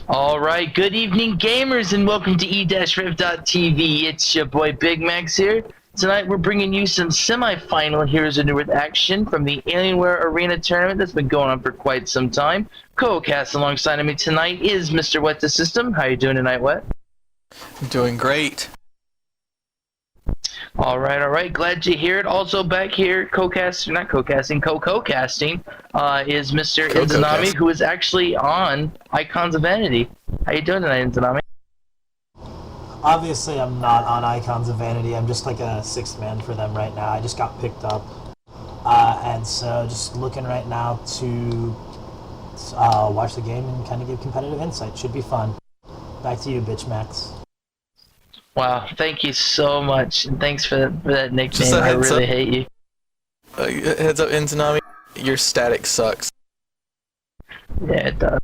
All right, good evening, gamers, and welcome to e-rev.tv. It's your boy Big Max here. Tonight we're bringing you some semi-final Heroes of New Earth action from the Alienware Arena tournament that's been going on for quite some time. Co-cast alongside of me tonight is Mr. Wet the System. How you doing tonight, Wet? I'm doing great. All right. Glad to hear it. Also back here, co-casting is Mr. Inzanami, who is actually on Icons of Vanity. How you doing tonight, Inzanami? Obviously, I'm not on Icons of Vanity. I'm just like a sixth man for them right now. I just got picked up. And so just looking right now to watch the game and kind of give competitive insight. Should be fun. Back to you, Bitch Max. Wow, thank you so much, and thanks for that nickname. I really hate you. Heads up, Inzanami, your static sucks. Yeah, it does.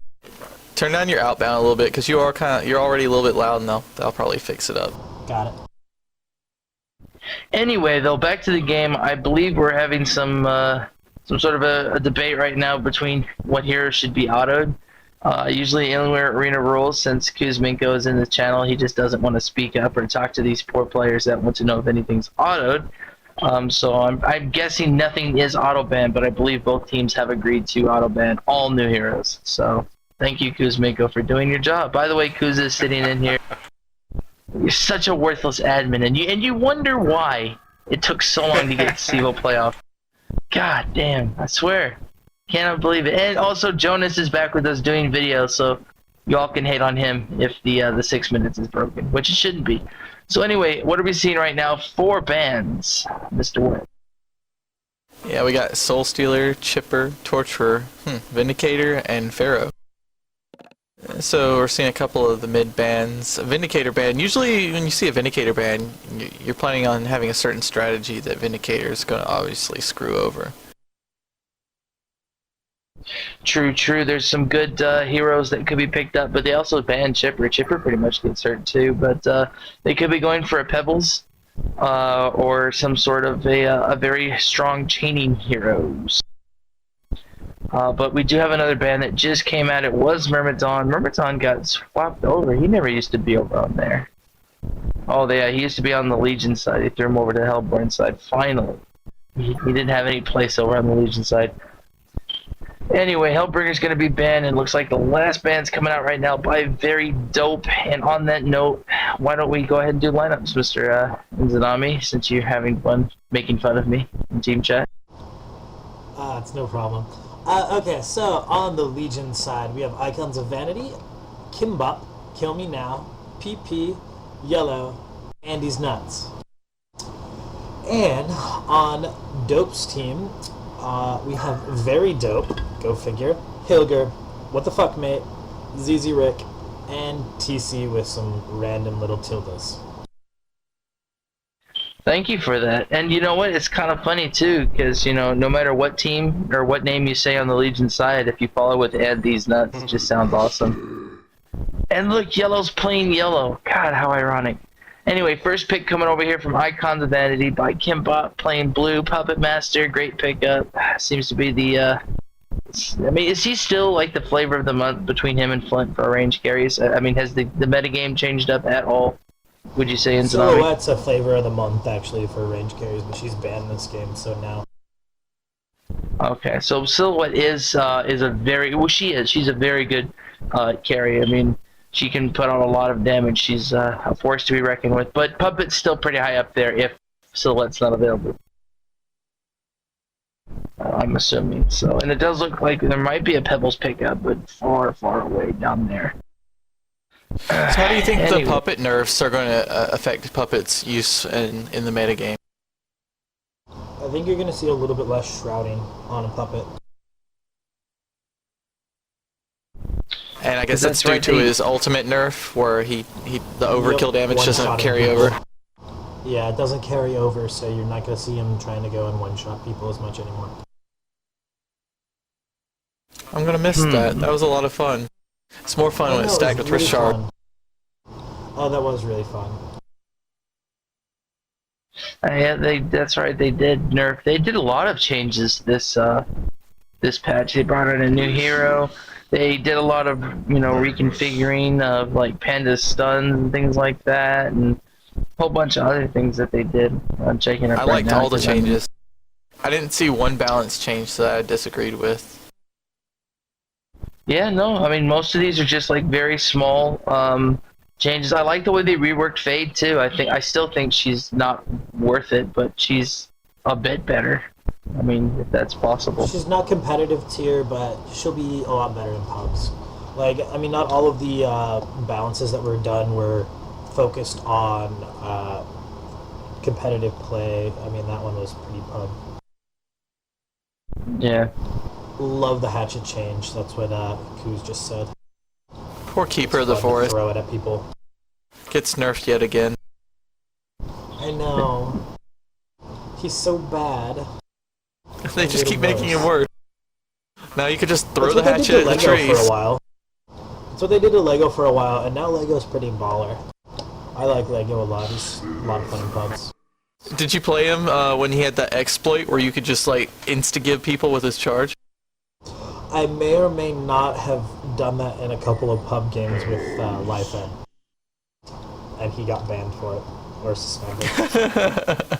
Turn down your outbound a little bit, because you're already a little bit loud, and they'll probably fix it up. Got it. Anyway, though, back to the game. I believe we're having some sort of a debate right now between what heroes should be autoed. Usually Alienware Arena rules, since Kuzminko is in the channel, he just doesn't want to speak up or talk to these poor players that want to know if anything's autoed. So I'm guessing nothing is auto-banned, but I believe both teams have agreed to auto-ban all new heroes. So thank you, Kuzminko, for doing your job. By the way, Kuz is sitting in here. You're such a worthless admin, and you wonder why it took so long to get Sivo playoff. God damn, I swear. Cannot believe it. And also Jonas is back with us doing videos, so y'all can hate on him if the 6 minutes is broken, which it shouldn't be. So anyway, what are we seeing right now? 4 bans, Mr. Wood. Yeah, we got Soul Stealer, Chipper, Torturer, Vindicator, and Pharaoh. So we're seeing a couple of the mid bans. A Vindicator ban. Usually when you see a Vindicator ban, you're planning on having a certain strategy that Vindicator is going to obviously screw over. True. There's some good heroes that could be picked up, but they also banned Chipper. Chipper pretty much gets hurt too, but they could be going for a Pebbles or some sort of a very strong chaining heroes. But we do have another ban that just came out. It was Myrmidon. Myrmidon got swapped over. He never used to be over on there. Oh, yeah, he used to be on the Legion side. They threw him over to Hellborn side. Finally. He didn't have any place over on the Legion side. Anyway, Hellbringer's going to be banned, and looks like the last ban's coming out right now by Very Dope. And on that note, why don't we go ahead and do lineups, Mr. Inzanami, since you're having fun making fun of me in team chat? It's no problem. Okay, so on the Legion side, we have Icons of Vanity, Kimbop, Kill Me Now, PP, Yellow, Andy's Nuts. And on Dope's team, we have Very Dope, go figure, Hilger, What the Fuck Mate, ZZ Rick, and TC with some random little tildes. Thank you for that. And you know what? It's kind of funny too, because no matter what team or what name you say on the Legion side, if you follow with "Add These Nuts," it just sounds awesome. And look, Yellow's playing Yellow. God, how ironic. Anyway, first pick coming over here from Icons of Vanity by Kimbop, playing Blue, Puppet Master, great pickup. Seems to be the, is he still like the flavor of the month between him and Flint for range carries? I mean, has the metagame changed up at all, would you say, in Tsunami? Silhouette's a flavor of the month, actually, for range carries, but she's banned this game, so now. Okay, so Silhouette is a very, well, she's a very good carry. I mean, she can put on a lot of damage. She's a force to be reckoned with. But Puppet's still pretty high up there if Silhouette's not available. I'm assuming so. And it does look like there might be a Pebbles pickup, but far, far away down there. So how do you think the Puppet nerfs are going to affect Puppet's use in the metagame? I think you're going to see a little bit less shrouding on a Puppet. And I guess that's due to his ultimate nerf, where the overkill damage doesn't carry over. Yeah, it doesn't carry over, so you're not going to see him trying to go and one-shot people as much anymore. I'm going to miss that. That was a lot of fun. It's more fun when it's stacked with really Richard. Oh, that was really fun. Yeah, that's right. They did nerf. They did a lot of changes this this patch. They brought in a new hero. They did a lot of, reconfiguring of like Panda's stuns and things like that, and a whole bunch of other things that they did. I'm checking it I right liked now. all the changes. I didn't see one balance change that I disagreed with. Yeah, no, I mean most of these are just like very small changes. I like the way they reworked Fade too. I still think she's not worth it, but she's a bit better. I mean, if that's possible. She's not competitive tier, but she'll be a lot better in pubs. Like, I mean, not all of the balances that were done were focused on competitive play. I mean, that one was pretty pub. Yeah. Love the hatchet change. That's what Kuz just said. Poor Keeper of the Forest. Throw it at people. Gets nerfed yet again. I know. He's so bad. They just keep making it worse. Now you could just throw the That's hatchet what at they the did to Lego trees. for a while. That's what they did to Lego for a while, and now Lego's pretty baller. I like Lego a lot. He's a lot of fun in pubs. Did you play him when he had that exploit where you could just like insta-give people with his charge? I may or may not have done that in a couple of pub games with Life Ed. And he got banned for it. Or suspended.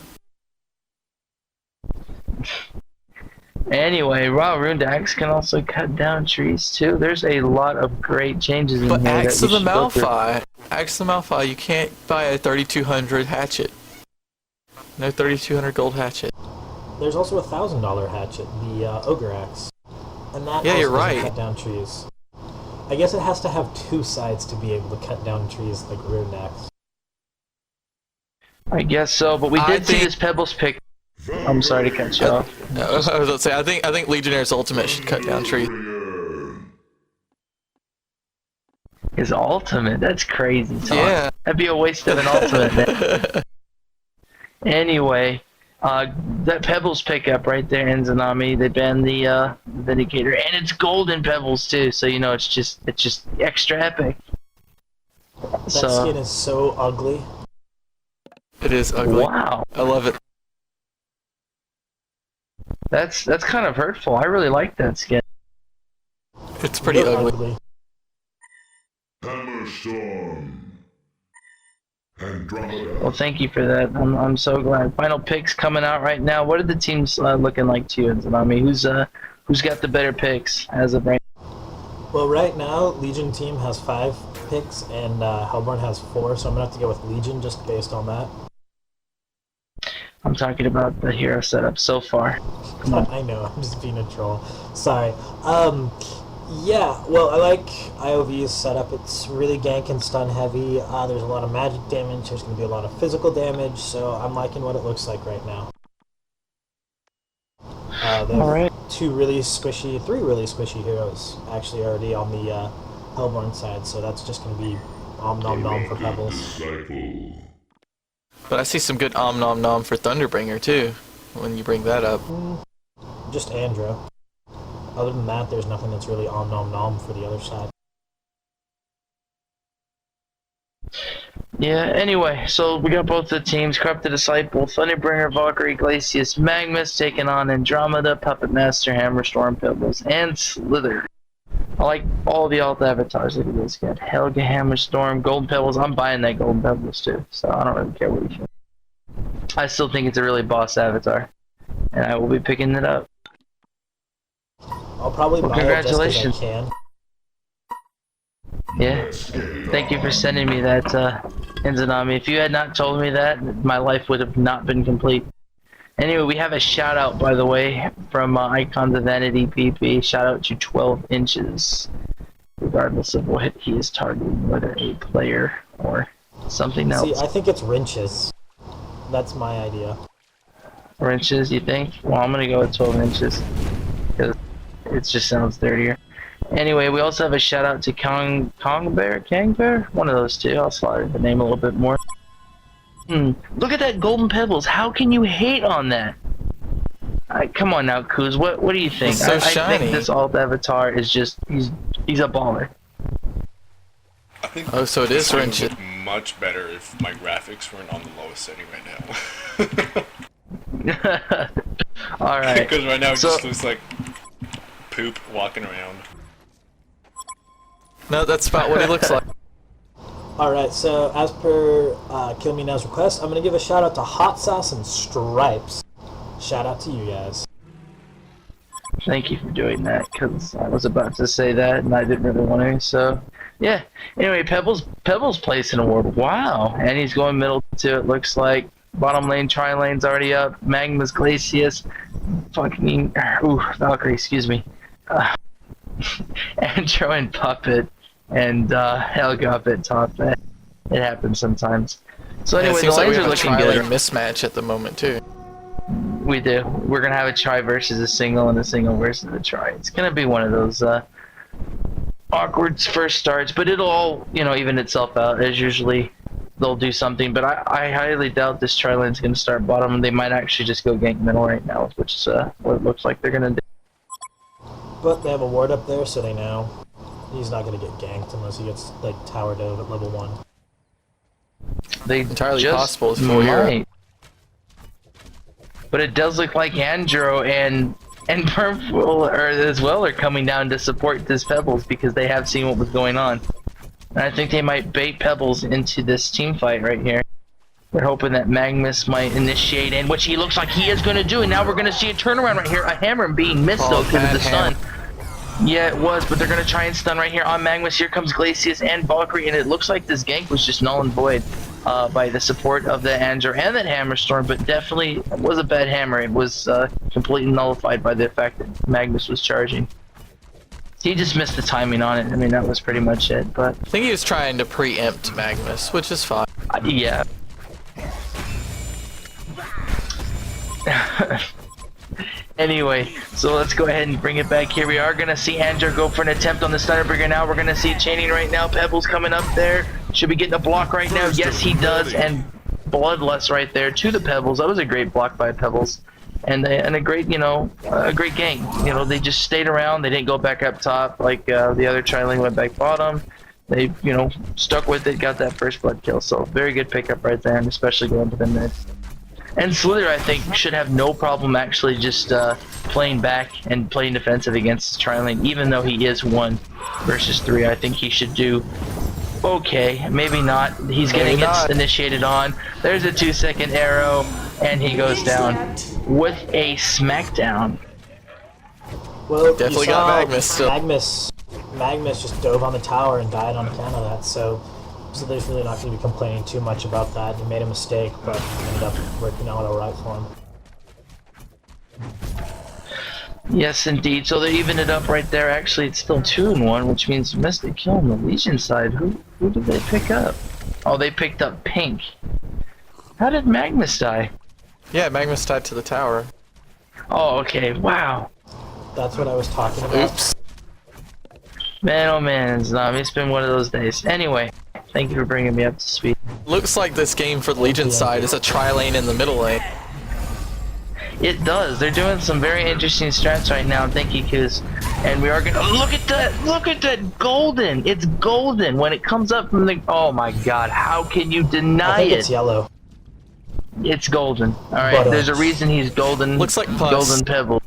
Anyway, Raw Rune Axe can also cut down trees too. There's a lot of great changes in But here. Axe that of we the should go through. Malphite. Axe of the Malphite, you can't buy a 3200 hatchet. No 3200 gold hatchet. There's also a $1,000 hatchet, the Ogre Axe. And that Yeah, also you're doesn't right. cut down trees. I guess it has to have two sides to be able to cut down trees like Rune Axe. I guess so, but we I did see think- this Pebbles pick. I'm sorry to cut you off. I was about to say, I think Legionnaire's ultimate should cut down trees. His ultimate? That's crazy talk. Yeah. That'd be a waste of an ultimate, man. Anyway, that Pebbles pickup right there in Zanami, they banned the Vindicator, and it's golden Pebbles too, so it's just extra epic. That skin is so ugly. It is ugly. Wow, I love it. that's kind of hurtful. I really like that skin. It's pretty They're ugly. Hammerstorm. Andromeda. Well, thank you for that. I'm so glad. Final picks coming out right now. What are the teams looking like to you in Zanami? Who's got the better picks as of right? Well, right now, Legion team has 5 picks, and Hellborn has 4, so I'm going to have to go with Legion just based on that. I'm talking about the hero setup so far. Come on. I know, I'm just being a troll. Sorry. Yeah, well, I like IOV's setup. It's really gank and stun heavy. There's a lot of magic damage. There's going to be a lot of physical damage, so I'm liking what it looks like right now. They have 3 really squishy heroes actually already on the Hellborn side, so that's just going to be om nom nom for Pebbles. Disciple. But I see some good om nom nom for Thunderbringer too, when you bring that up. Just Andro. Other than that, there's nothing that's really om nom nom for the other side. Yeah, anyway, so we got both the teams, Corrupted Disciple, Thunderbringer, Valkyrie, Glacius, Magnus taking on Andromeda, Puppet Master, Hammerstorm, Pebbles, and Slither. I like all the alt avatars. Look at this guy. Helga, Hammerstorm, Golden Pebbles. I'm buying that Golden Pebbles too, so I don't really care what you think. I still think it's a really boss avatar, and I will be picking it up. I'll probably buy it just 'cause I can. Yeah, thank you for sending me that, Inzanami. If you had not told me that, my life would have not been complete. Anyway, we have a shout out, by the way, from Icons of Vanity PP. Shout out to 12 inches, regardless of what he is targeting, whether a player or something else. See, I think it's wrenches. That's my idea. Or inches, you think? Well, I'm gonna go with 12 inches, because it just sounds dirtier. Anyway, we also have a shout out to Kang Bear? One of those two. I'll slaughter the name a little bit more. Look at that Golden Pebbles. How can you hate on that? Come on now, Kuz. What do you think? It's so I shiny. think this alt avatar is just he's a baller. I think Oh, so it is this game would wrenches. look much better if my graphics weren't on the lowest setting right now. All right. Because right now it So- just looks like poop walking around. No, that's about what he looks like. Alright, so as per Kill Me Now's request, I'm going to give a shout out to Hot Sauce and Stripes. Shout out to you guys. Thank you for doing that, because I was about to say that and I didn't really want to, so yeah. Anyway, Pebbles placing an award. Wow. And he's going middle to it, looks like. Bottom lane, tri lane's already up. Magnus, Glacius, fucking, Valkyrie, excuse me. Andro and Puppet, and Helga up at top. It happens sometimes. So Yeah, it anyway, the seems like we lanes are have a looking tri-lane good. mismatch at the moment too. We do. We're gonna have a tri versus a single and a single versus a tri. It's gonna be one of those awkward first starts, but it'll all, even itself out. As usually, they'll do something. But I highly doubt this tri lane's gonna start bottom. They might actually just go gank middle right now, which is what it looks like they're gonna do. But they have a ward up there, so they know he's not going to get ganked unless he gets, like, tower dove at level 1. They Entirely just possible as full hero. might. But it does look like Andro and Purple as well are coming down to support this Pebbles because they have seen what was going on. And I think they might bait Pebbles into this team fight right here. They're hoping that Magnus might initiate in, which he looks like he is going to do. And now we're going to see a turnaround right here. A hammer being missed though because of the stun. Yeah, it was, but they're going to try and stun right here on Magnus. Here comes Glacius and Valkyrie, and it looks like this gank was just null and void by the support of the Andro and that Hammer Storm, but definitely it was a bad hammer. It was completely nullified by the fact that Magnus was charging. He just missed the timing on it. I mean, that was pretty much it, but... I think he was trying to preempt Magnus, which is fine. Yeah. Anyway, so let's go ahead and bring it back here. We are going to see Andro go for an attempt on the Stunnerbringer now. We're going to see chaining right now. Pebbles coming up there. Should be getting a block right now. Yes, he does. And Bloodlust right there to the Pebbles. That was a great block by Pebbles. And a great, a great gank. They just stayed around. They didn't go back up top like the other tri-lane went back bottom. They, stuck with it, got that first blood kill. So very good pickup right there, and especially going to the mid. And Slither, I think, should have no problem actually just playing back and playing defensive against tri-lane, even though he is 1 versus 3. I think he should do okay. Maybe not. He's getting it initiated on. There's a 2-second arrow, and he goes down with a smackdown. Well, Definitely got Magnus still. Magnus just dove on the tower and died on account of that, so there's really not going to be complaining too much about that. He made a mistake, but ended up working out alright for him. Yes, indeed. So they evened it up right there. Actually, it's still 2-1, which means you missed a kill on the Legion side. Who did they pick up? Oh, they picked up Pink. How did Magnus die? Yeah, Magnus died to the tower. Oh, okay. Wow. That's what I was talking about. Oops. Man, oh man, it's been one of those days. Anyway, thank you for bringing me up to speed. Looks like this game for the Legion side is a tri-lane in the middle lane. It does. They're doing some very interesting strats right now. Thank you, Kuz. And we are gonna look at that! Look at that golden! It's golden when it comes up from the. Oh my God! How can you deny I think it? it's yellow. It's golden. All right. There's a reason he's golden. Looks like pus. Golden pebble.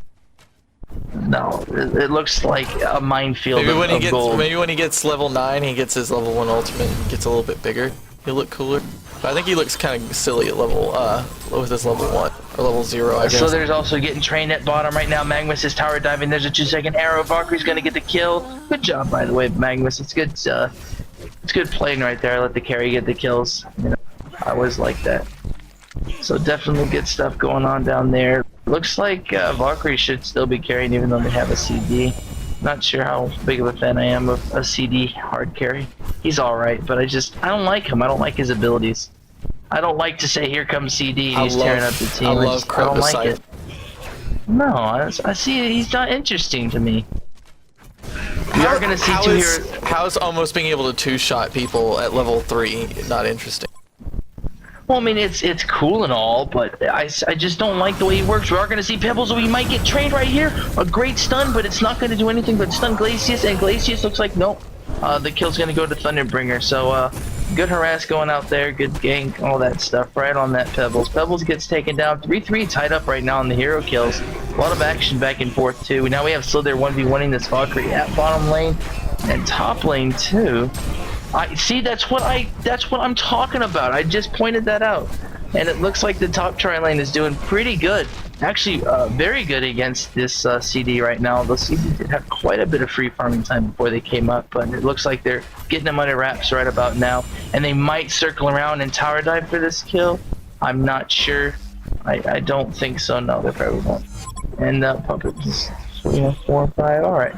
No, it looks like a minefield Maybe when he of gets gold. maybe when he gets level 9, he gets his level 1 ultimate and gets a little bit bigger. He'll look cooler. But I think he looks kind of silly at level with his level 1 or level 0, I guess. So there's also getting trained at bottom right now. Magnus is tower diving. There's a 2-second arrow. Valkyrie's gonna get the kill. Good job, by the way, Magnus. It's good. It's good playing right there. Let the carry get the kills. I always like that. So definitely good stuff going on down there. Looks like Valkyrie should still be carrying even though they have a CD. Not sure how big of a fan I am of a CD hard carry. He's alright, but I don't like him. I don't like his abilities. I don't like to say, here comes CD, and he's tearing up the team. I don't like it. No, I see he's not interesting to me. We are going to see two heroes. How's almost being able to 2-shot people at level 3 not interesting? Well, I mean, it's cool and all, but I just don't like the way he works. We are going to see Pebbles, so we might get trained right here. A great stun, but it's not going to do anything but stun Glacius, and Glacius looks like, nope. The kill's going to go to Thunderbringer, so Good harass going out there, good gank, all that stuff, right on that Pebbles. Pebbles gets taken down, 3-3 tied up right now on the hero kills. A lot of action back and forth too. Now we have Slither 1v1ing this Valkyrie at bottom lane and top lane too. I see, that's what I'm talking about. I just pointed that out. And it looks like the top tri lane is doing pretty good. Actually, very good against this CD right now. The CD did have quite a bit of free farming time before they came up, but it looks like they're getting them under wraps right about now. And they might circle around and tower dive for this kill. I'm not sure. I don't think so. No, they probably won't. And Puppet just 4 and 5. All right.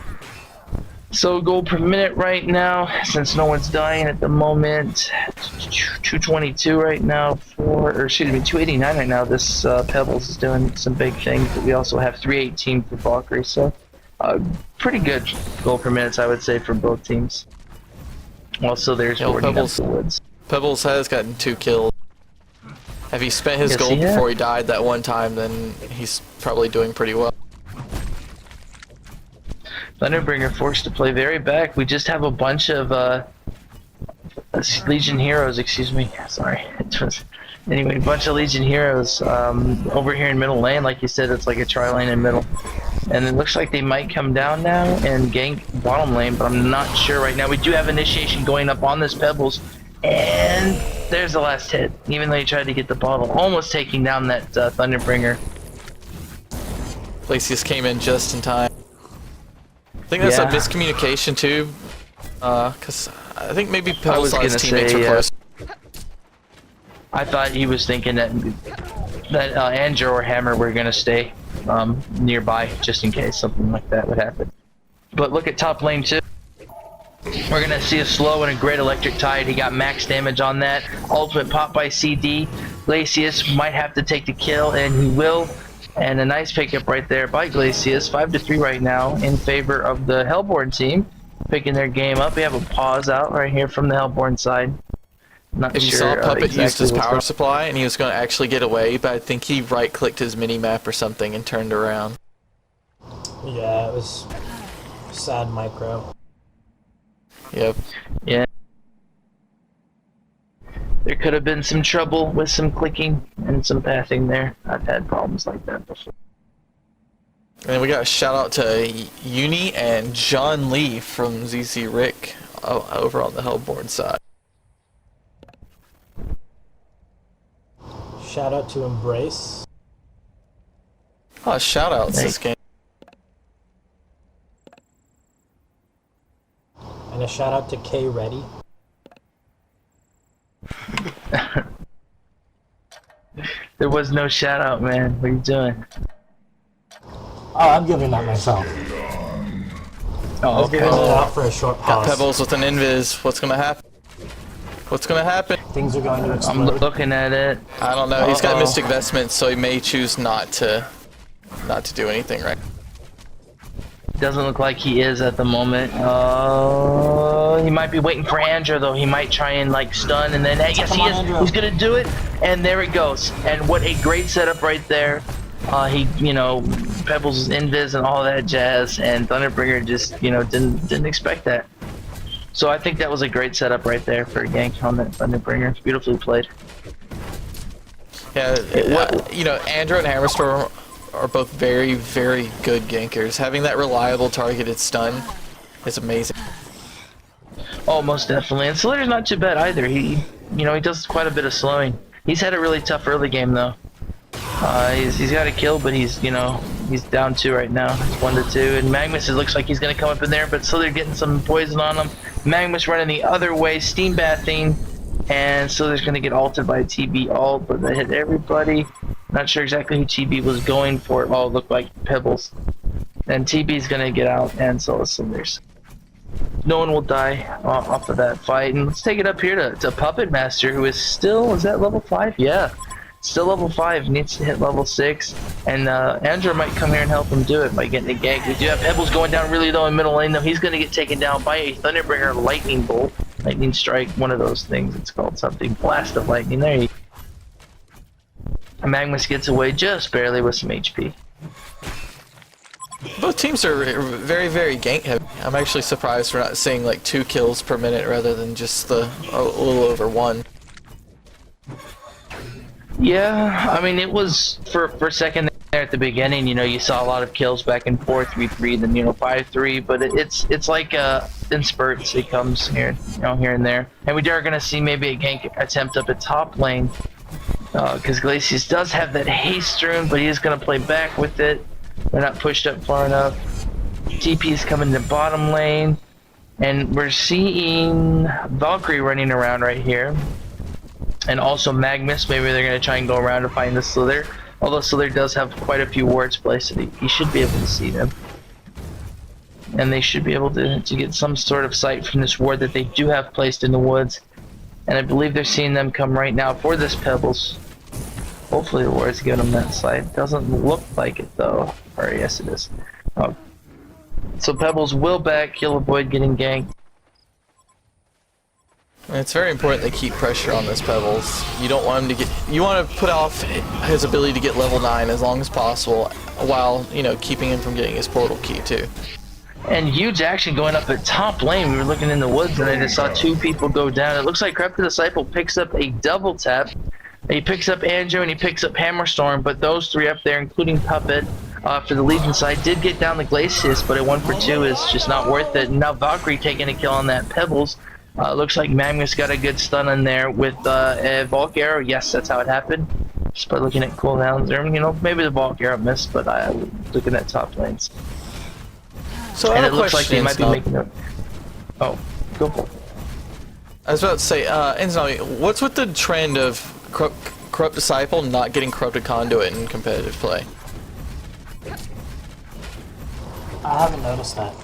So gold per minute right now, since no one's dying at the moment. 222 right now, 289 right now. This Pebbles is doing some big things, but we also have 318 for Valkyrie, so pretty good gold per minutes, I would say, for both teams. Also, there's Pebbles. the woods. Pebbles has gotten 2 kills. If he spent his gold before he died that one time, then he's probably doing pretty well. Thunderbringer forced to play very back. We just have a bunch of Legion heroes, excuse me. Sorry. Anyway, a bunch of Legion heroes over here in middle lane. Like you said, it's like a tri lane in middle. And it looks like they might come down now and gank bottom lane, but I'm not sure right now. We do have initiation going up on this Pebbles. And there's the last hit. Even though he tried to get the bottle, almost taking down that Thunderbringer. Glacius came in just in time. I think that's a miscommunication too, because I think maybe Pebbles thought his teammates were close. I thought he was thinking that Andrew or Hammer were gonna stay nearby just in case something like that would happen. But look at top lane too. We're gonna see a slow and a great electric tide. He got max damage on that. Ultimate pop by CD. Glacius might have to take the kill, and he will. And a nice pickup right there by Glacius. 5-3 right now in favor of the Hellborn team. Picking their game up. We have a pause out right here from the Hellborn side. Not if sure, you saw Puppet exactly used his power supply and he was going to actually get away, but I think he right-clicked his mini-map or something and turned around. Yeah, it was sad micro. Yep. Yeah. There could have been some trouble with some clicking and some pathing there. I've had problems like that before. And we got a shout out to Uni and John Lee from ZZ Rick over on the Hellborn side. Shout out to Embrace. Oh, shout outs this game. And a shout out to K Ready. There was no shout out, man. What are you doing? Oh, I'm giving that myself. Oh, okay. Giving it out for a short Got pause. Pebbles with an invis. What's gonna happen? What's gonna happen? Things are going to explode. I'm looking at it. I don't know. He's got Mystic Vestments, so he may choose not to do anything right. Doesn't look like he is at the moment. He might be waiting for Andrew though. He might try and like stun, and then yes, he is. He's gonna do it, and there it goes. And what a great setup right there. He, Pebbles' invis and all that jazz, and Thunderbringer just, didn't expect that. So I think that was a great setup right there for a gank on that Thunderbringer. It's beautifully played. Yeah, Andrew and Hammerstorm are both very, very good gankers. Having that reliable targeted stun is amazing. Oh, most definitely. And Slither's not too bad either. He does quite a bit of slowing. He's had a really tough early game though. He's got a kill, but he's down 2 right now. It's 1-2, and Magnus, it looks like he's gonna come up in there, but Slither getting some poison on him. Magnus running the other way, steam bathing, and Slither's gonna get ulted by a TB ult, but that hit everybody. Not sure exactly who TB was going for. Oh, it looked like Pebbles. And TB's gonna get out, and so is Slither's. No one will die off of that fight, and let's take it up here to Puppet Master, who is that level 5? Yeah. Still level 5, needs to hit level 6, and Andrew might come here and help him do it by getting a gank. We do have Pebbles going down really low in middle lane though. He's going to get taken down by a Thunderbringer lightning bolt. Lightning strike, one of those things. It's called something. Blast of lightning. There you go. Magnus gets away just barely with some HP. Both teams are very, very gank heavy. I'm actually surprised we're not seeing like 2 kills per minute rather than just a little over 1. Yeah, I mean, it was for a second there at the beginning. You know, you saw a lot of kills back and forth, 3-3, then 5-3. But it's like in spurts. It comes here, here and there. And we are gonna see maybe a gank attempt up at top lane, because Glacius does have that haste rune, but he is gonna play back with it. They're not pushed up far enough. TP is coming to bottom lane, and we're seeing Valkyrie running around right here. And also Magnus, maybe they're going to try and go around to find the Slither. Although Slither does have quite a few wards placed, so he should be able to see them. And they should be able to get some sort of sight from this ward that they do have placed in the woods. And I believe they're seeing them come right now for this Pebbles. Hopefully the ward's giving them that sight. Doesn't look like it though. Or yes it is. Oh. So Pebbles will back, he'll avoid getting ganked. It's very important they keep pressure on this Pebbles. You don't want him to get. You want to put off his ability to get level 9 as long as possible, while keeping him from getting his portal key too. And huge action going up at top lane. We were looking in the woods and I just saw 2 people go down. It looks like Crept the Disciple picks up a double tap. He picks up Andrew and he picks up Hammerstorm, but those 3 up there, including Puppet, for the Legion side, did get down the Glacius, but a 1 for 2 is just not worth it. And now Valkyrie taking a kill on that Pebbles. Looks like Magnus got a good stun in there with a Valk Arrow. Yes, that's how it happened. Just by looking at cooldowns there, maybe the Valk Arrow missed, but looking at top lanes. So and it looks like they might be making it. Oh, go for it. I was about to say, Enzami, what's with the trend of Corrupt Disciple not getting Corrupted Conduit in competitive play? I haven't noticed that.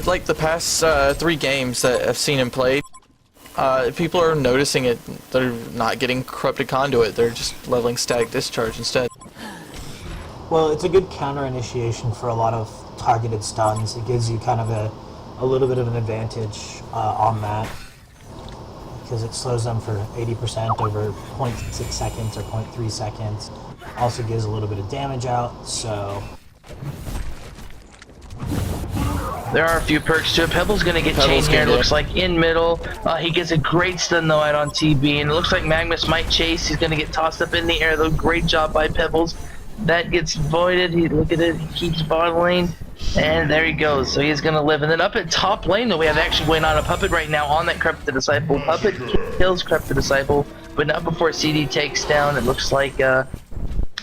Like the past 3 games that I've seen him play, people are noticing it. They're not getting Corrupted Conduit. They're just leveling Static Discharge instead. Well, it's a good counter initiation for a lot of targeted stuns. It gives you kind of a little bit of an advantage on that, because it slows them for 80% over 0.6 seconds or 0.3 seconds. Also gives a little bit of damage out, so... There are a few perks to it. Pebble's gonna get chained here, it looks like, in middle. He gets a great stun though out on TB, and it looks like Magnus might chase. He's gonna get tossed up in the air though. Great job by Pebbles. That gets voided. Look at it, he keeps bottling, and there he goes. So he's gonna live. And then up at top lane though, we have action going on. A Puppet right now on that Crept the Disciple. Puppet kills Crept the Disciple, but not before CD takes down. It looks like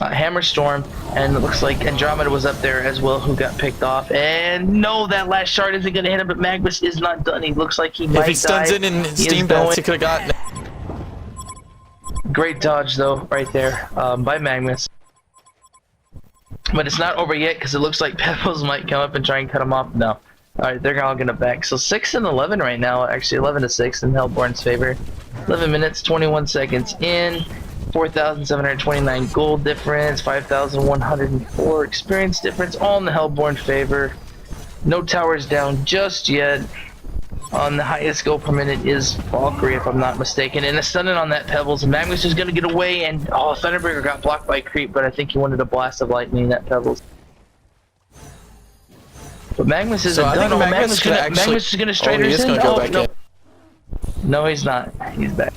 Hammerstorm, and it looks like Andromeda was up there as well, who got picked off. And no, that last shard isn't going to hit him, but Magnus is not done. He looks like he might die. If he stuns in Steam Bats, he could have gotten it. Great dodge, though, right there by Magnus. But it's not over yet, because it looks like Pebbles might come up and try and cut him off. No. Alright, they're all going to back. So 6 and 11 right now, actually 11-6 in Hellborn's favor. 11 minutes, 21 seconds in. 4,729 gold difference, 5,104 experience difference, all in the Hellborn favor. No towers down just yet. On the highest gold per minute is Valkyrie, if I'm not mistaken. And a stunning on that Pebbles. And Magnus is going to get away, and Thunderbreaker got blocked by Creep, but I think he wanted a blast of lightning that Pebbles. But Magnus isn't done. Magnus is going to straight her in. No. No, he's not. He's back.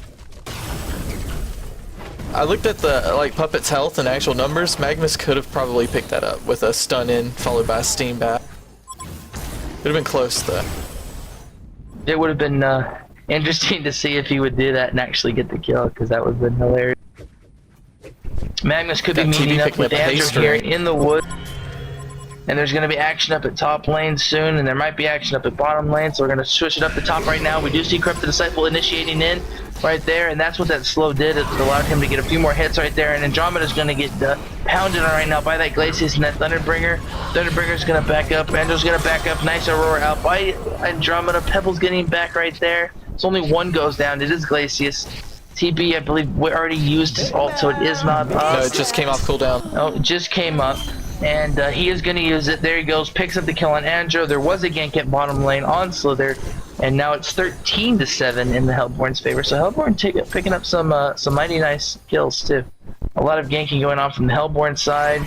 I looked at the Puppet's health and actual numbers. Magnus could have probably picked that up with a stun in followed by a steam bat. Would have been close though. It would have been interesting to see if he would do that and actually get the kill, because that would have been hilarious. Magnus could be meeting up with Andrew here in the wood. And there's going to be action up at top lane soon, and there might be action up at bottom lane, so we're going to switch it up the top right now. We do see Corrupt the Disciple initiating in right there, and that's what that slow did. It allowed him to get a few more hits right there, and Andromeda's going to get pounded on right now by that Glacius and that Thunderbringer. Thunderbringer's going to back up. Andrew's going to back up. Nice Aurora out by Andromeda. Pebble's getting back right there. So only 1 goes down. It is Glacius. TB, I believe, we already used his ult, so it is not up. No, it just came off cooldown. Oh, it just came up. And he is going to use it. There he goes. Picks up the kill on Andrew. There was a gank at bottom lane on Slither. And now it's 13-7 in the Hellborn's favor. So Hellborn picking up some mighty nice kills, too. A lot of ganking going on from the Hellborn side.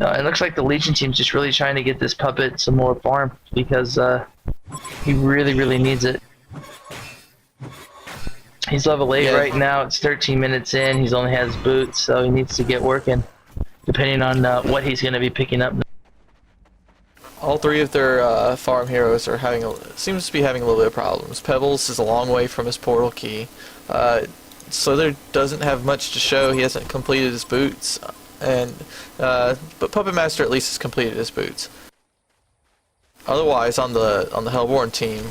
It looks like the Legion team's just really trying to get this puppet some more farm because he really needs it. He's level 8 right now. It's 13 minutes in. He's only has boots, so he needs to get working. Depending on what he's going to be picking up. All three of their farm heroes are seems to be having a little bit of problems. Pebbles is a long way from his portal key. Slither doesn't have much to show. He hasn't completed his boots, but Puppet Master at least has completed his boots. Otherwise, on the Hellborn team,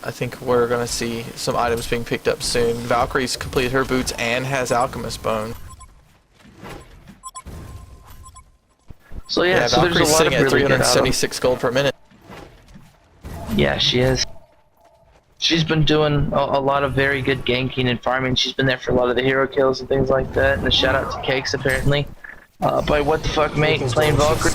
I think we're gonna see some items being picked up soon. Valkyrie's completed her boots and has Alchemist Bone. So yeah, so there's a Valkyrie's lot sitting of at really 376 gold per minute. Yeah, she is. She's been doing a lot of very good ganking and farming. She's been there for a lot of the hero kills and things like that. And a shout out to Cakes apparently. By what the fuck mate playing Valkyrie.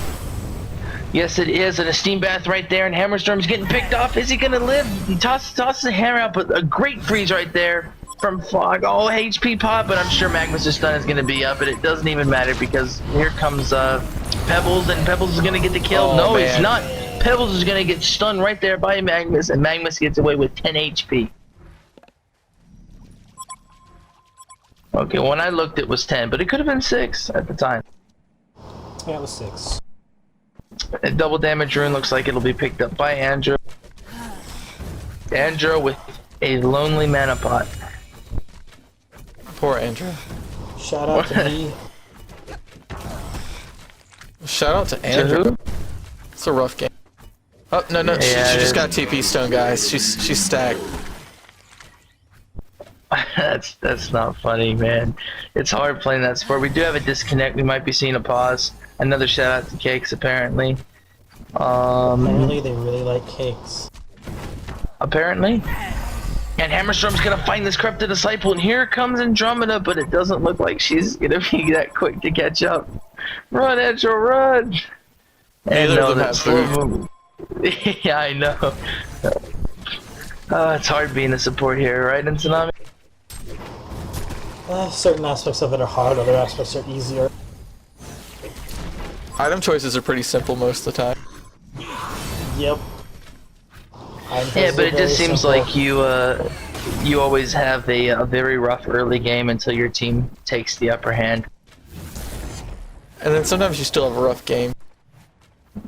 Yes it is, and a steam bath right there, and Hammerstorm's getting picked off. Is he gonna live? He tosses the hammer out, but a great freeze right there from Fog. Oh, HP pop, but I'm sure Magnus' stun is gonna be up, and it doesn't even matter because here comes Pebbles, and Pebbles is gonna get the kill. Oh, no, man. he's not. Pebbles is gonna get stunned right there by Magnus, and Magnus gets away with 10 HP. Okay, when I looked it was 10, but it could have been 6 at the time. Yeah, it was 6. A double damage rune looks like it'll be picked up by Andrew. Andrew with a lonely mana pot. Poor Andrew. Shout out to me. Shout out to Andrew. who? It's a rough game. Oh no, Yeah, she just got TP stone, guys. She's stacked. That's not funny, man. It's hard playing that sport. We do have a disconnect. We might be seeing a pause. Another shout out to Cakes apparently. Apparently they really like cakes. Apparently. And Hammerstorm's gonna find this corrupted disciple, and here comes Andromeda, but it doesn't look like she's gonna be that quick to catch up. Run, Andrew, run! Neither of them have boot. Yeah, I know. It's hard being a support here, right, in Tsunami? Certain aspects of it are hard, other aspects are easier. Item choices are pretty simple most of the time. Yep. Yeah, but it just seems like you always have a very rough early game until your team takes the upper hand. And then sometimes you still have a rough game.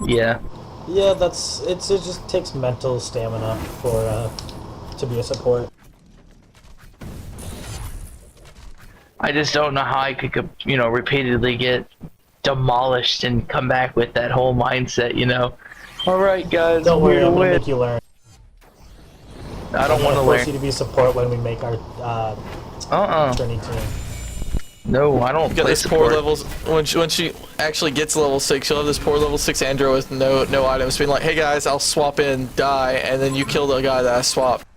Yeah. Yeah, it just takes mental stamina for to be a support. I just don't know how I could, repeatedly get demolished and come back with that whole mindset, All right, guys, Don't worry, I'm gonna win. make you learn. I don't want to force learn. you to be support when we make our journey team. No, I don't You got play this poor support. levels. When she actually gets level 6, she'll have this poor level 6 Andro with no items, being like, "Hey guys, I'll swap in, die," and then you kill the guy that I swapped.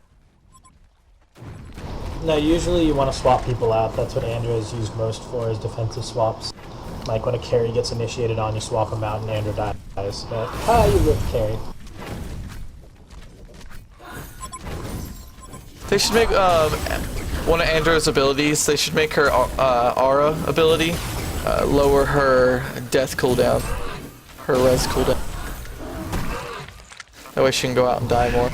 No, usually you want to swap people out. That's what Andrew is used most for, is defensive swaps. Like when a carry gets initiated on, you swap him out and Andrew dies. But, you live carry. They should make one of Andro's abilities. They should make her aura ability lower her death cooldown, her res cooldown. That way she can go out and die more.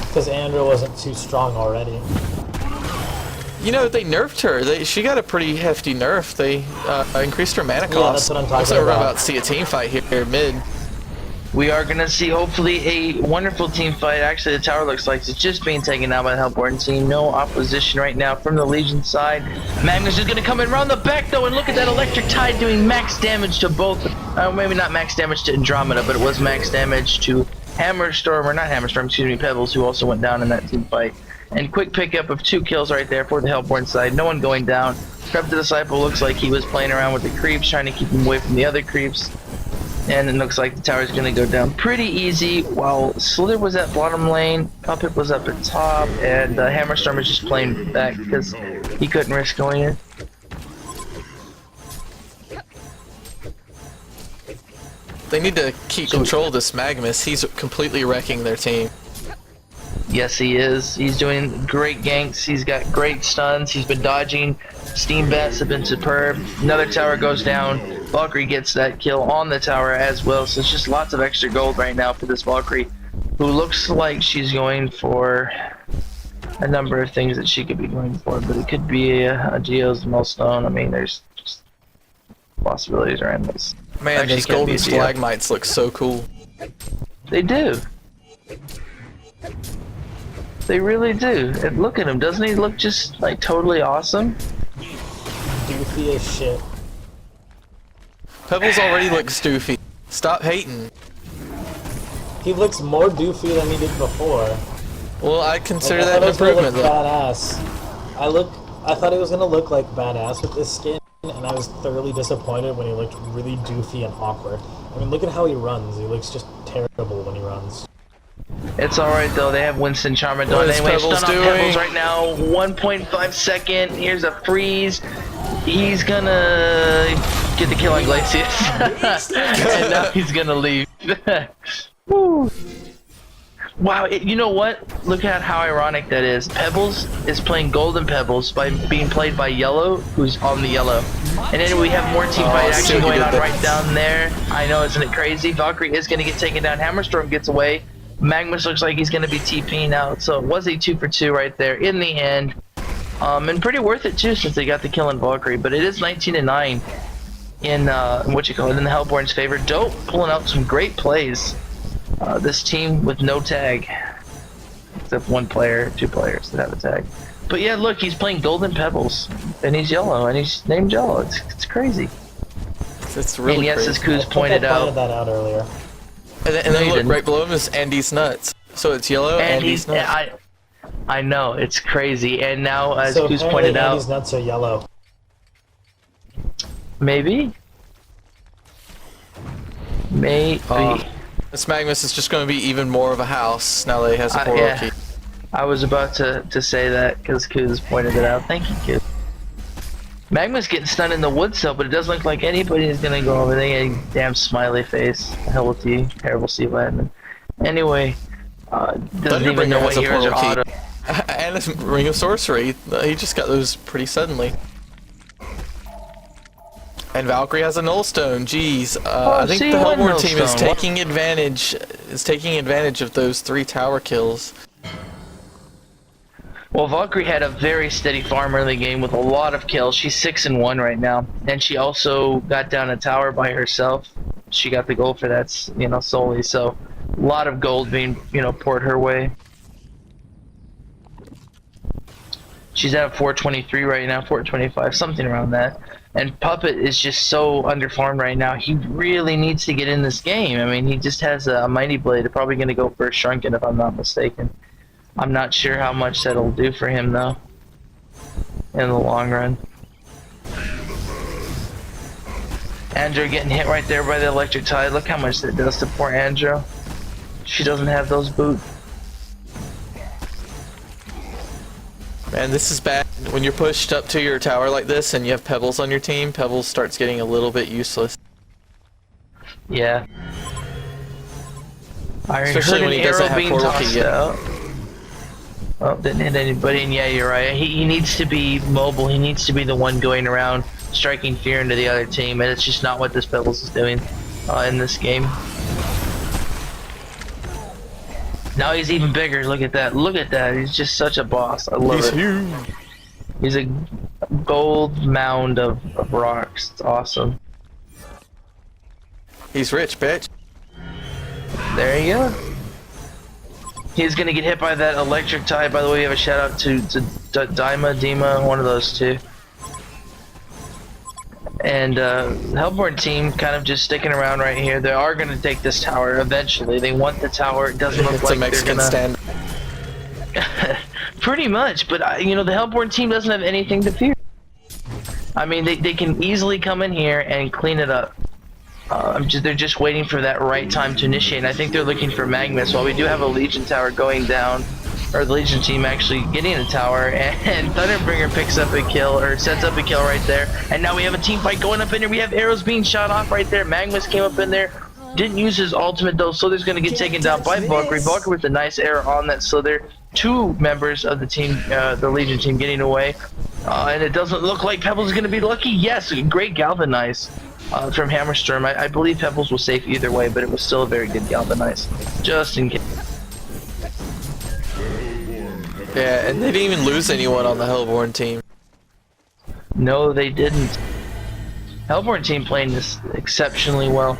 Because Andrew wasn't too strong already. You know, they nerfed her. She got a pretty hefty nerf. They increased her mana cost. Yeah, that's what I'm talking Looks like we're about. about to see a team fight here mid. We are going to see, hopefully, a wonderful team fight. Actually, the tower looks like it's just being taken out by the Hellborn team. No opposition right now from the Legion side. Magnus is going to come in around the back, though, and look at that Electric Tide doing max damage to both. Maybe not max damage to Andromeda, but it was max damage to Hammerstorm, or not Hammerstorm, excuse me, Pebbles, who also went down in that team fight. And quick pickup of 2 kills right there for the Hellborn side. No one going down. Corrupted Disciple looks like he was playing around with the creeps, trying to keep him away from the other creeps. And it looks like the tower's going to go down pretty easy, while Slither was at bottom lane, Puppet was up at top, and Hammerstorm is just playing back because he couldn't risk going in. They need to keep control of this Magnus. He's completely wrecking their team. Yes, he is. He's doing great ganks. He's got great stuns. He's been dodging. Steam bats have been superb. Another tower goes down. Valkyrie gets that kill on the tower as well. So it's just lots of extra gold right now for this Valkyrie, who looks like she's going for a number of things that she could be going for, but it could be a Geo's Millstone. I mean, there's just possibilities are endless. Man, Actually, those can't golden be a Geo. stalagmites look so cool. They do. They really do. And look at him. Doesn't he look just like totally awesome? Doofy as shit. Pebbles already looks doofy. Stop hating. He looks more doofy than he did before. Well, I consider Like, I that an thought it was gonna improvement look though. badass. I thought he was gonna look like badass with this skin, and I was thoroughly disappointed when he looked really doofy and awkward. I mean, look at how he runs. He looks just terrible when he runs. It's alright though, they have Winston Charmer What doing is anyway. Pebbles Stun on doing? Pebbles right now, 1.5 second, here's a freeze. He's gonna get the kill on Glacius. And now he's gonna leave. Woo. Wow, you know what? Look at how ironic that is. Pebbles is playing Golden Pebbles by being played by Yellow, who's on the yellow. And then we have more team fight see action what you going on did there. right down there. I know, isn't it crazy? Valkyrie is going to get taken down. Hammerstorm gets away. Magnus looks like he's going to be TP'ing out. So it was a 2 for 2 right there in the end. And pretty worth it too, since they got the kill in Valkyrie. But it is 19-9 in what you call it, in the Hellborn's favor. Dope pulling out some great plays. This team with no tag, except 1 player, 2 players that have a tag. But yeah, look, he's playing Golden Pebbles, and he's yellow, and he's named Yellow. It's crazy. It's really And yes, crazy. as Kuz I think pointed I out, pointed that out earlier. And then No, you look, didn't. right below him is Andy's nuts. So it's yellow, and Andy's he's nuts. I know, it's crazy. And now, as So Kuz apparently pointed Andy's out, nuts are yellow. maybe. This Magnus is just going to be even more of a house now that he has a portal yeah. key. I was about to say that because Kuz pointed it out. Thank you, Kuz. Magma's getting stunned in the wood cell, but it doesn't look like anybody is gonna go over there. Damn smiley face. Hell with you, terrible sea admin. Anyway, doesn't even know what has a heroes are portal auto. key. And a Ring of Sorcery. He just got those pretty suddenly. And Valkyrie has a Null Stone. Jeez, I think see, the one Hellborn Null team is Stone. taking advantage of those 3 tower kills. Well, Valkyrie had a very steady farm early game with a lot of kills. She's 6-1 right now, and she also got down a tower by herself. She got the gold for that, solely. So, a lot of gold being, poured her way. She's at 423 right now, 425, something around that. And Puppet is just so underfarmed right now. He really needs to get in this game. I mean, he just has a Mighty Blade. They're probably going to go for a Shrunken if I'm not mistaken. I'm not sure how much that'll do for him though, in the long run. Andrew getting hit right there by the electric tide. Look how much that does to poor Andrew. She doesn't have those boots. Man, this is bad. When you're pushed up to your tower like this and you have Pebbles on your team, Pebbles starts getting a little bit useless. Yeah. I Especially heard when an he doesn't arrow have being portal key tossed yet. out. Oh, didn't hit anybody, and yeah, you're right. He needs to be mobile. He needs to be the one going around striking fear into the other team, and it's just not what this Pebbles is doing in this game. Now he's even bigger. Look at that. Look at that. He's just such a boss. I love He's it. huge. He's a gold mound of rocks. It's awesome. He's rich, bitch. There you go. He's gonna get hit by that electric tide. By the way, we have a shout out to Dima, one of those two. And Hellborn team kind of just sticking around right here. They are gonna take this tower eventually. They want the tower. It doesn't look It's like a Mexican they're stand. gonna. Pretty much, but the Hellborn team doesn't have anything to fear. I mean, they can easily come in here and clean it up. They're just waiting for that right time to initiate, and I think they're looking for Magnus. While we do have a Legion tower going down, or the Legion team actually getting a tower, and Thunderbringer picks up a kill, or sets up a kill right there, and now we have a team fight going up in there. We have arrows being shot off right there. Magnus came up in there, didn't use his ultimate though, Slither's gonna get taken down by Valkyrie. Valkyrie with a nice arrow on that Slither. 2 members of the team, the Legion team, getting away, and it doesn't look like Pebbles is gonna be lucky. Yes, great galvanize. from Hammerstorm. I believe Pebbles was safe either way, but it was still a very good galvanize, just in case. Yeah, and they didn't even lose anyone on the Hellborn team. No, they didn't. Hellborn team playing this exceptionally well.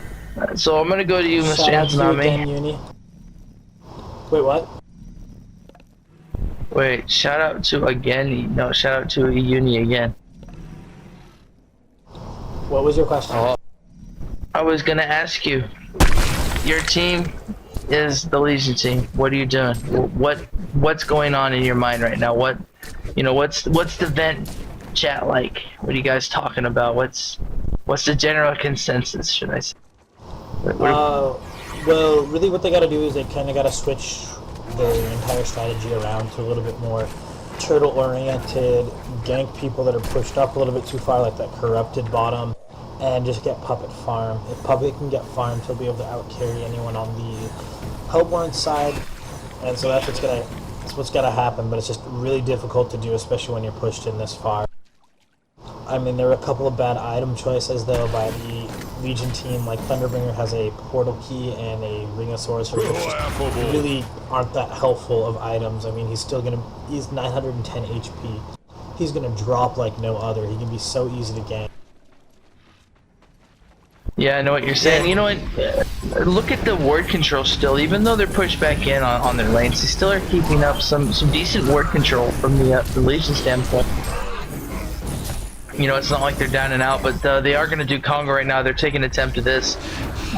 So I'm gonna go to you, Mr. Shout out to you again, Antonami. Uni. Wait, what? Wait, shout out to again? No, shout out to Uni again. What was your question? Oh, I was gonna ask you. Your team is the Legion team. What are you doing? What's going on in your mind right now? What's the vent chat like? What are you guys talking about? What's the general consensus, should I say? Well, really what they gotta do is they kinda gotta switch their entire strategy around to a little bit more turtle-oriented, gank people that are pushed up a little bit too far, like that corrupted bottom, and just get Puppet farm. If Puppet can get farmed, he'll be able to out-carry anyone on the Hellborn side, and so that's what's gotta happen, but it's just really difficult to do, especially when you're pushed in this far. I mean, there were a couple of bad item choices, though, by the Legion team. Like, Thunderbringer has a Portal Key and a Ringosaurus, which just really aren't that helpful of items. I mean, he's 910 HP. He's gonna drop like no other. He can be so easy to gank. Yeah, I know what you're saying. You know what? Look at the ward control still. Even though they're pushed back in on their lanes, they still are keeping up some decent ward control from the Legion standpoint. You know, it's not like they're down and out, but they are going to do Congo right now. They're taking an attempt at this.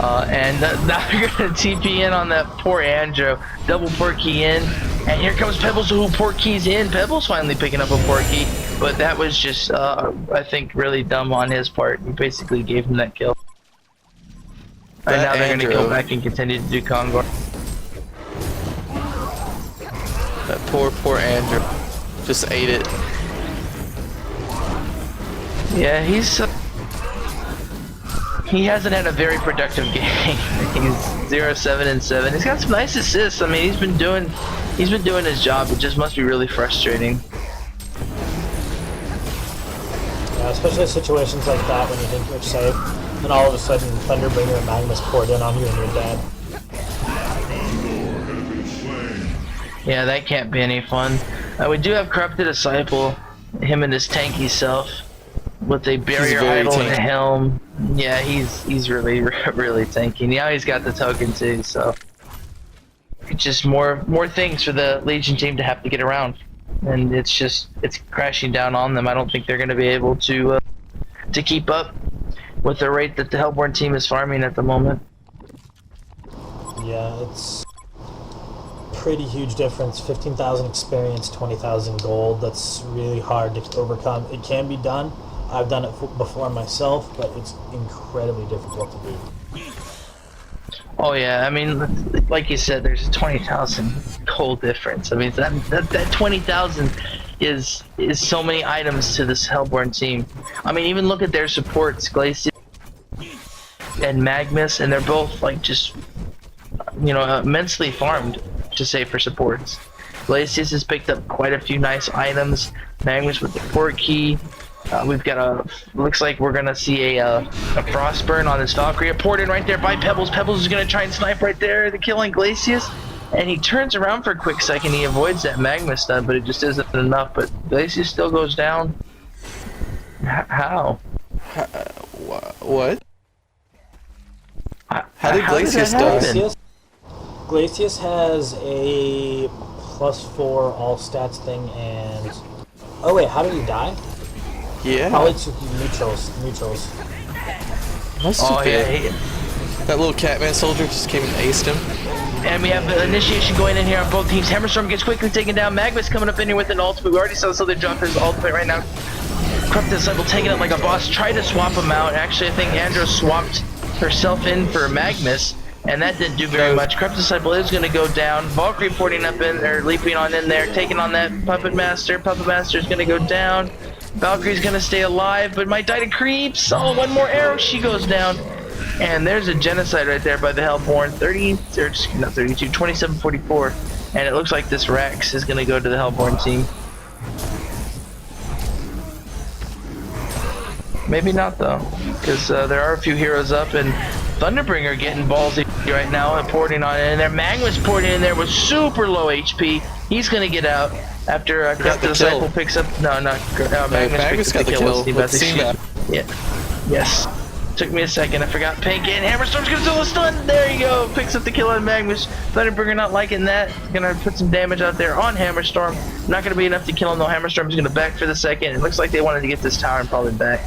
And now they're going to TP in on that poor Andrew. Double port key in. And here comes Pebbles, who port keys in. Pebbles finally picking up a port key. But that was just, I think, really dumb on his part. He basically gave him that kill. And now they're going to go back and continue to do Congo. that poor Andrew just ate it. Yeah, he hasn't had a very productive game. He's 0-7-7. He's got some nice assists. I mean, he's been doing his job. It just must be really frustrating. Yeah, especially in situations like that when you think you're safe, and all of a sudden Thunderbringer and Magnus poured in on you and you're dead. Yeah, that can't be any fun. We do have Corrupted Disciple, him and his tanky self, with a barrier idol and a helm. Yeah, he's really tanky. Now he's got the token too, so it's just more things for the Legion team to have to get around, and it's crashing down on them. I don't think they're going to be able to keep up with the rate that the Hellborn team is farming at the moment. Yeah, it's pretty huge difference. 15,000 experience, 20,000 gold. That's really hard to overcome. It can be done. I've done it before myself, but it's incredibly difficult to do. Oh yeah, I mean, like you said, there's a 20,000 gold difference. I mean, that 20,000 is so many items to this Hellborn team. I mean, even look at their supports, Glacius and Magnus, and they're both like just, you know, immensely farmed, to say, for supports. Glacius has picked up quite a few nice items. Magnus with the port key. We've got looks like we're gonna see a Frostburn on this Valkyrie. Poured in right there by Pebbles. Pebbles is gonna try and snipe right there, the killing Glacius. And he turns around for a quick second. He avoids that Magma stun, but it just isn't enough. But Glacius still goes down. How? What? How did Glacius die? Glacius has a +4 all stats thing, and oh wait, how did he die? Yeah. Probably to neutrals. That's Oh stupid. yeah. That little Catman soldier just came and aced him. And we have initiation going in here on both teams. Hammerstorm gets quickly taken down. Magnus coming up in here with an ultimate. We already saw this other drop his ultimate right now. Corrupted Disciple taking it like a boss. Tried to swap him out. Actually, I think Andros swapped herself in for Magnus, and that didn't do very much. Corrupted Disciple is going to go down. Valkyrie porting up in there, leaping on in there, taking on that Puppet Master. Puppet Master is going to go down. Valkyrie's going to stay alive, but might die to creeps. Oh, one more arrow. She goes down. And there's a genocide right there by the Hellborn. 2744. And it looks like this Rex is going to go to the Hellborn team. Maybe not though, because there are a few heroes up, and Thunderbringer getting ballsy right now and porting on in there. Magma's porting in there with super low HP. He's gonna get out after Got the Disciple kill. picks up. No, not Magnus Magnus got the kill with Seabat. Yeah. Yes. Took me a second. I forgot Pink and Hammerstorm's gonna throw a stun. There you go. Picks up the kill on Magnus. Thunderbringer not liking that. Gonna put some damage out there on Hammerstorm. Not gonna be enough to kill him though. Hammerstorm's gonna back for the second. It looks like they wanted to get this tower and probably back.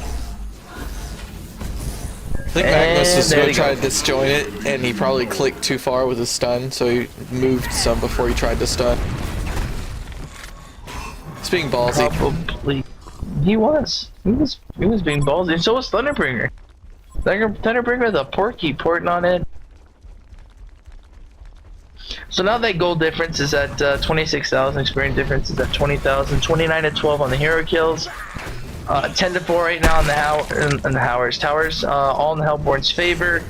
I think Magnus was going to try to disjoint it, and he probably clicked too far with his stun, so he moved some before he tried to stun. He's being ballsy. Probably. He was. He was being ballsy. And so was Thunderbringer. Thunderbringer, the Porky porting on it. So now that gold difference is at 26,000. Experience difference is at 20,000. 29 to 12 on the hero kills. 10 to 4 right now in the towers, all in the Hellborn's favor.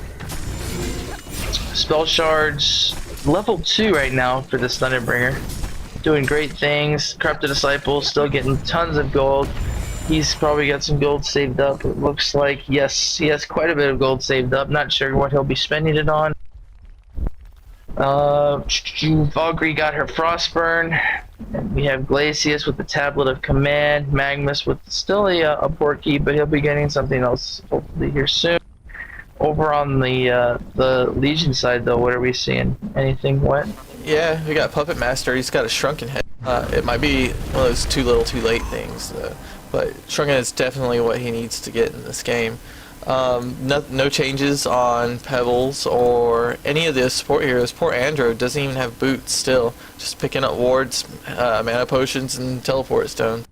Spell shards, level 2 right now for this Thunderbringer. Doing great things. Corrupted Disciple still getting tons of gold. He's probably got some gold saved up. It looks like, yes, he has quite a bit of gold saved up. Not sure what he'll be spending it on. Valkyrie got her Frostburn. We have Glacius with the Tablet of Command. Magnus with still a Porky, but he'll be getting something else hopefully here soon. Over on the Legion side, though, what are we seeing? Anything wet? Yeah, we got Puppet Master. He's got a Shrunken Head. It might be one of those too little, too late things, but Shrunken is definitely what he needs to get in this game. No changes on Pebbles or any of the support heroes. Poor Andro doesn't even have boots still. Just picking up wards, mana potions, and teleport stone.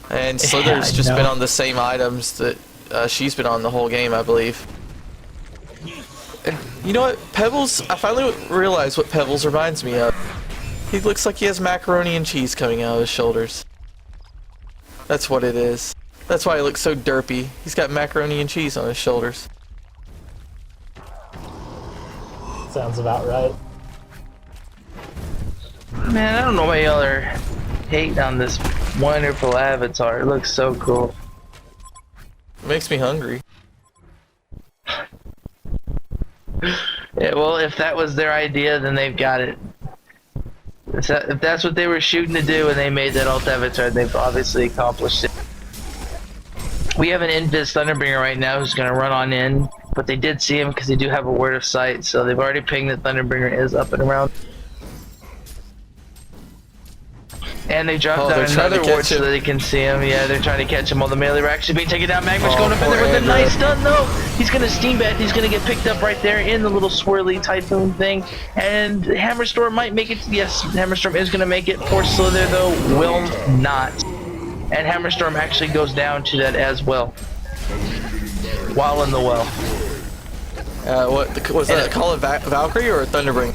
And Slither's just been on the same items that she's been on the whole game, I believe. You know what? Pebbles, I finally realized what Pebbles reminds me of. He looks like he has macaroni and cheese coming out of his shoulders. That's what it is. That's why he looks so derpy. He's got macaroni and cheese on his shoulders. Sounds about right. Man, I don't know why y'all are hating on this wonderful avatar. It looks so cool. It makes me hungry. Yeah, well, if that was their idea, then they've got it. If that's what they were shooting to do and they made that alt avatar, they've obviously accomplished it. We have an Invis Thunderbringer right now who's going to run on in, but they did see him because they do have a word of sight, so they've already pinged that Thunderbringer is up and around. And they dropped down another ward so that they can see him. Yeah, they're trying to catch him while the melee are actually being taken down. Magma's going up in there with a nice stun, though. He's going to steam bat. He's going to get picked up right there in the little swirly typhoon thing. And Hammerstorm might make it. Yes, Hammerstorm is going to make it. Poor Slither, though, will not. And Hammerstorm actually goes down to that as well. While in the well. What was that? Call it Valkyrie or Thunderbringer?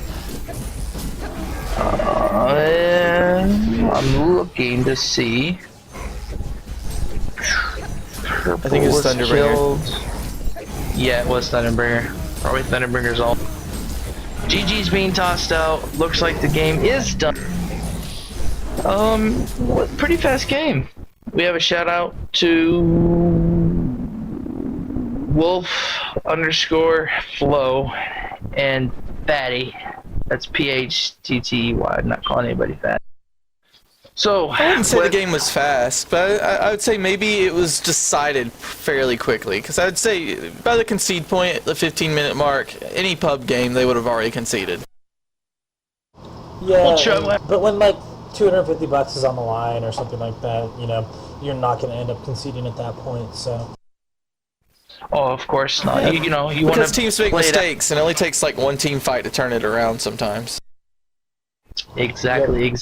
I'm looking to see. I think it's Thunderbringer. Yeah, it was Thunderbringer. Probably Thunderbringer's all. GG's being tossed out. Looks like the game is done. Pretty fast game. We have a shout out to Wolf_Flow and Fatty. That's PHTTY. I'm not calling anybody fat. So I wouldn't say the game was fast, but I would say maybe it was decided fairly quickly. Because I would say by the concede point, at the 15-minute mark, any pub game they would have already conceded. Yeah, but when like $250 is on the line or something like that, you know, you're not going to end up conceding at that point. So. Oh, of course not. Yeah. You know, you want to. Because teams make mistakes, and it only takes like one team fight to turn it around sometimes. Exactly.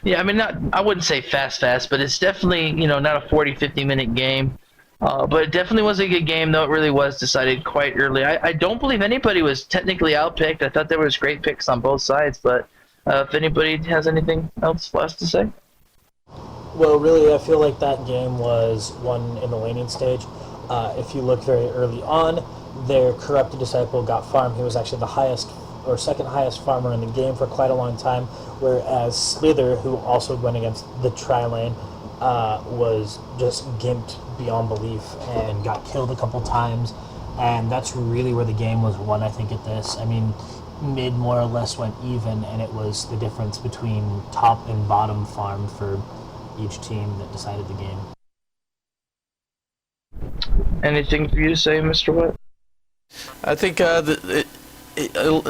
Yeah, I mean, I wouldn't say fast, but it's definitely, you know, not a 40-50 minute game. But it definitely was a good game, though it really was decided quite early. I don't believe anybody was technically outpicked. I thought there was great picks on both sides, but if anybody has anything else last to say? Well, really, I feel like that game was won in the laning stage. If you look very early on, their Corrupted Disciple got farmed. He was actually the highest or second highest farmer in the game for quite a long time, whereas Slither, who also went against the tri-lane, was just gimped beyond belief and got killed a couple times, and that's really where the game was won, I think, at this. I mean, mid more or less went even, and it was the difference between top and bottom farm for each team that decided the game. Anything for you to say, Mr. What? I think a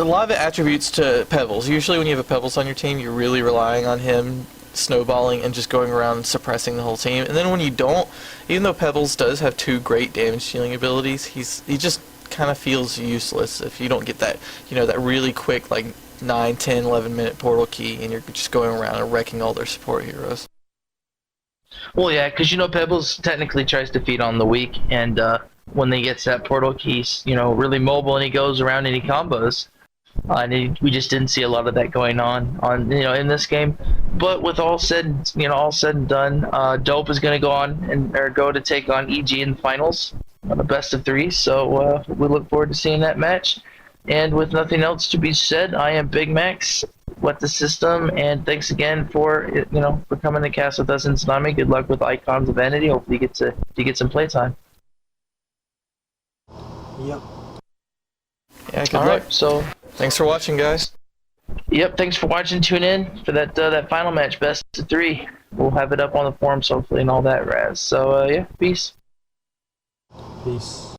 lot of it attributes to Pebbles. Usually when you have a Pebbles on your team, you're really relying on him snowballing and just going around suppressing the whole team. And then when you don't, even though Pebbles does have 2 great damage dealing abilities, he just kind of feels useless if you don't get that, that really quick, like 9, 10, 11 minute portal key, and you're just going around and wrecking all their support heroes. Well, yeah, because Pebbles technically tries to feed on the weak, and when he gets that portal key, he's really mobile, and he goes around and he combos. We just didn't see a lot of that going on in this game. But with all said and done, Dope is going to go on or go to take on EG in the finals on a best of 3. So we look forward to seeing that match. And with nothing else to be said, I am Big Max. What the system, and thanks again for coming to cast with us in Tsunami. Good luck with Icons of Vanity. Hopefully you get some playtime. Yep. Yeah, good All luck. right, so Thanks for watching, guys. yep, thanks for watching. Tune in for that final match, best of 3. We'll have it up on the forums hopefully and all that, Raz. So yeah, peace. Peace.